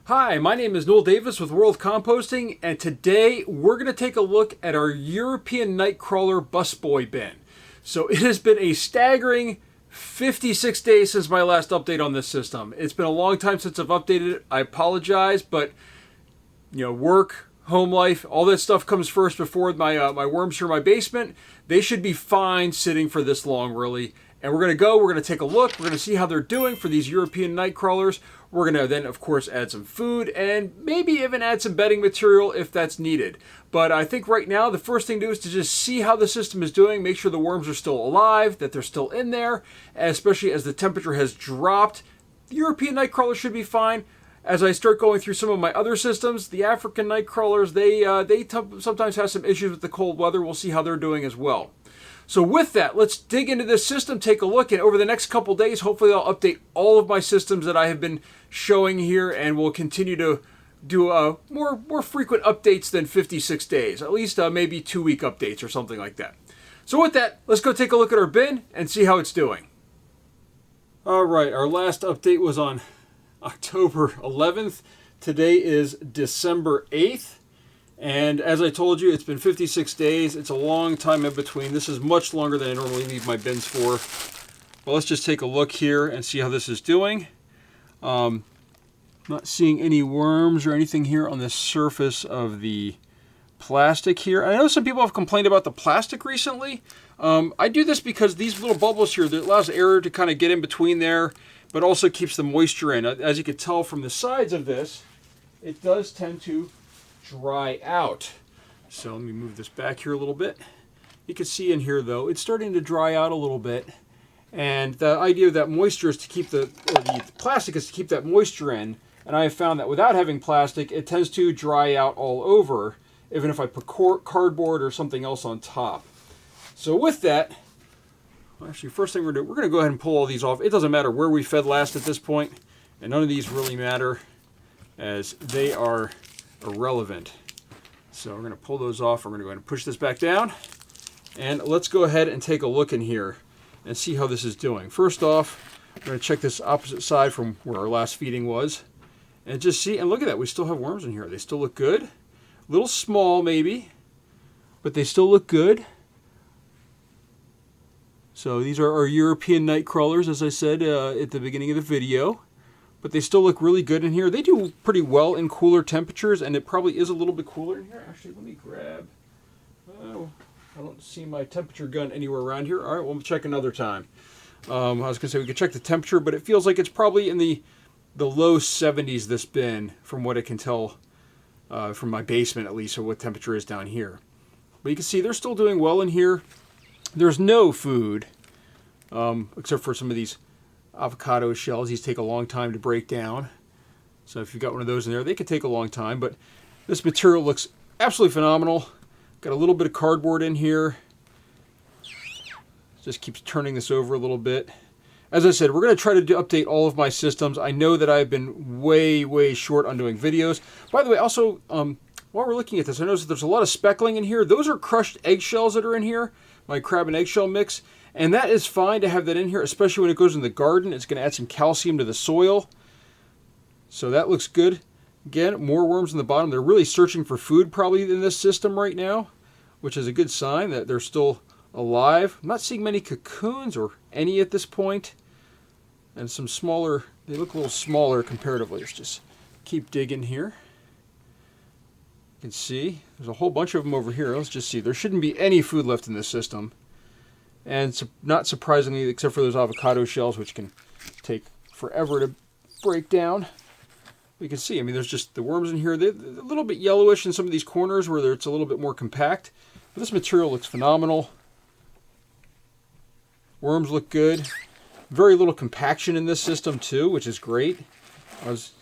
Hi, my name is Noel Davis with World Composting, and today we're going to take a look at our European Nightcrawler busboy bin. So it has been a staggering 56 days since my last update on this system. It's been a long time since I've updated it. I apologize, but work, home life, all that stuff comes first before my worms from my basement. They should be fine sitting for this long, really. And we're going to take a look. We're going to see how they're doing for these European Nightcrawlers. We're going to then, of course, add some food and maybe even add some bedding material if that's needed. But I think right now the first thing to do is to just see how the system is doing, make sure the worms are still alive, that they're still in there, especially as the temperature has dropped. The European Nightcrawler should be fine. As I start going through some of my other systems, the African Nightcrawlers, they sometimes have some issues with the cold weather. We'll see how they're doing as well. So with that, let's dig into this system, take a look, and over the next couple days, hopefully I'll update all of my systems that I have been showing here, and we'll continue to do more frequent updates than 56 days, at least maybe 2-week updates or something like that. So with that, let's go take a look at our bin and see how it's doing. All right, our last update was on October 11th. Today is December 8th. And as I told you, it's been 56 days. It's a long time in between. This is much longer than I normally leave my bins for. But let's just take a look here and see how this is doing. Not seeing any worms or anything here on the surface of the plastic here. I know some people have complained about the plastic recently. I do this because these little bubbles here, that allows air to kind of get in between there, but also keeps the moisture in. As you can tell from the sides of this, it does tend to dry out. So let me move this back here a little bit. You can see in here though, it's starting to dry out a little bit. And the idea of that moisture is to keep the plastic is to keep that moisture in. And I have found that without having plastic, it tends to dry out all over, even if I put cardboard or something else on top. So with that, actually first thing we're going to go ahead and pull all these off. It doesn't matter where we fed last at this point, and none of these really matter as they are irrelevant. So we're going to pull those off. We're going to go ahead and push this back down. And let's go ahead and take a look in here and see how this is doing. First off, we're going to check this opposite side from where our last feeding was. And just see, and look at that, we still have worms in here. They still look good. A little small maybe, but they still look good. So these are our European Nightcrawlers, as I said at the beginning of the video. But they still look really good in here. They do pretty well in cooler temperatures, and it probably is a little bit cooler in here. Actually, let me grab... Oh, I don't see my temperature gun anywhere around here. All right, we'll check another time. I was going to say we could check the temperature, but it feels like it's probably in the low 70s, this bin, from what I can tell from my basement, at least, or what temperature is down here. But you can see they're still doing well in here. There's no food, except for some of these avocado shells. These take a long time to break down. So if you've got one of those in there, they could take a long time. But this material looks absolutely phenomenal. Got a little bit of cardboard in here. Just keeps turning this over a little bit. As I said, we're going to try to update all of my systems. I know that I've been way short on doing videos. By the way, also, while we're looking at this, I noticed that there's a lot of speckling in here. Those are crushed eggshells that are in here. My crab and eggshell mix. And that is fine to have that in here, especially when it goes in the garden. It's going to add some calcium to the soil. So that looks good. Again, more worms in the bottom. They're really searching for food probably in this system right now, which is a good sign that they're still alive. I'm not seeing many cocoons or any at this point. And some smaller, they look a little smaller comparatively. Let's just keep digging here. You can see there's a whole bunch of them over here. Let's just see. There shouldn't be any food left in this system. And not surprisingly, except for those avocado shells, which can take forever to break down. You can see, I mean, there's just the worms in here. They're a little bit yellowish in some of these corners where it's a little bit more compact. But this material looks phenomenal. Worms look good. Very little compaction in this system too, which is great.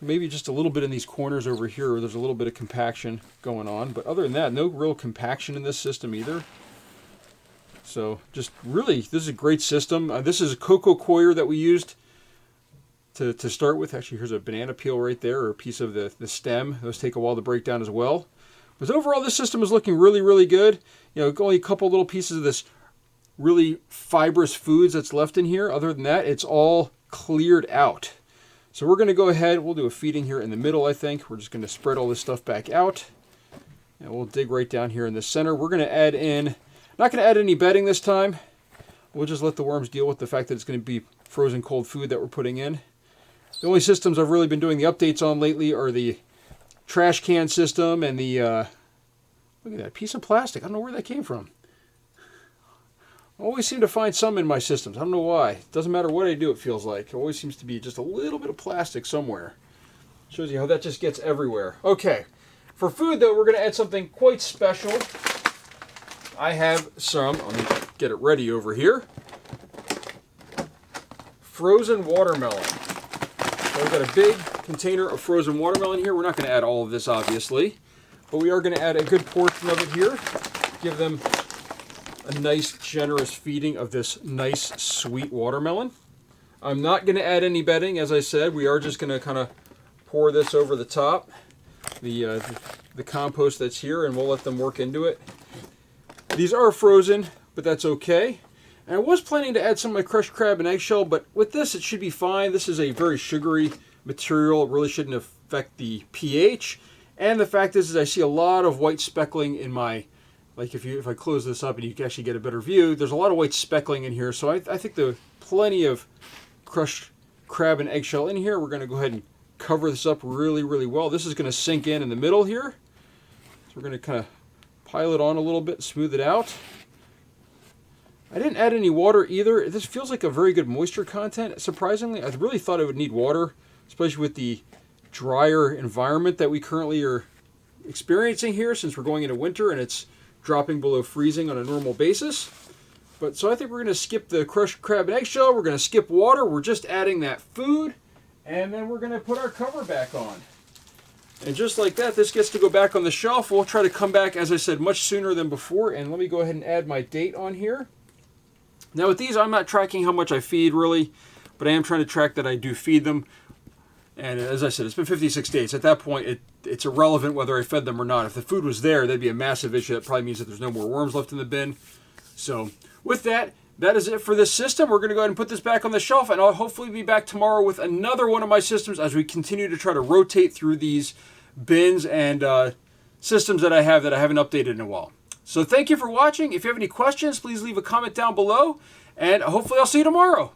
Maybe just a little bit in these corners over here where there's a little bit of compaction going on. But other than that, no real compaction in this system either. So just really, this is a great system. This is a cocoa coir that we used to start with. Actually, here's a banana peel right there, or a piece of the stem. Those take a while to break down as well. But overall, this system is looking really good. Only a couple little pieces of this really fibrous foods that's left in here. Other than that, it's all cleared out. So we're going to go ahead, we'll do a feeding here in the middle, I think. We're just going to spread all this stuff back out. And we'll dig right down here in the center. We're going to add in, not going to add any bedding this time. We'll just let the worms deal with the fact that it's going to be frozen cold food that we're putting in. The only systems I've really been doing the updates on lately are the trash can system and the, look at that piece of plastic. I don't know where that came from. I always seem to find some in my systems. I don't know why. It doesn't matter what I do, it feels like. It always seems to be just a little bit of plastic somewhere. Shows you how that just gets everywhere. Okay. For food, though, we're going to add something quite special. I have some, let me get it ready over here, frozen watermelon. So I've got a big container of frozen watermelon here. We're not going to add all of this, obviously, but we are going to add a good portion of it here. Give them a nice, generous feeding of this nice, sweet watermelon. I'm not going to add any bedding, as I said. We are just going to kind of pour this over the top, the compost that's here, and we'll let them work into it. These are frozen, but that's okay. And I was planning to add some of my crushed crab and eggshell, but with this it should be fine. This is a very sugary material. It really shouldn't affect the pH. And the fact is I see a lot of white speckling in my, like if I close this up and you can actually get a better view, there's a lot of white speckling in here. So I think there's plenty of crushed crab and eggshell in here. We're going to go ahead and cover this up really, really well. This is going to sink in the middle here. So we're going to kind of pile it on a little bit, smooth it out. I didn't add any water either. This feels like a very good moisture content. Surprisingly, I really thought I would need water, especially with the drier environment that we currently are experiencing here, since we're going into winter and it's dropping below freezing on a normal basis. But so I think we're going to skip the crushed crab and eggshell. We're going to skip water. We're just adding that food, and then we're going to put our cover back on. And just like that, this gets to go back on the shelf. We'll try to come back, as I said, much sooner than before. And let me go ahead and add my date on here. Now with these, I'm not tracking how much I feed really, but I am trying to track that I do feed them. And as I said, it's been 56 days. At that point, it's irrelevant whether I fed them or not. If the food was there, that'd be a massive issue. That probably means that there's no more worms left in the bin. So with that, that is it for this system. We're going to go ahead and put this back on the shelf, and I'll hopefully be back tomorrow with another one of my systems as we continue to try to rotate through these bins and systems that I haven't updated in a while. So thank you for watching. If you have any questions, please leave a comment down below, and hopefully I'll see you tomorrow.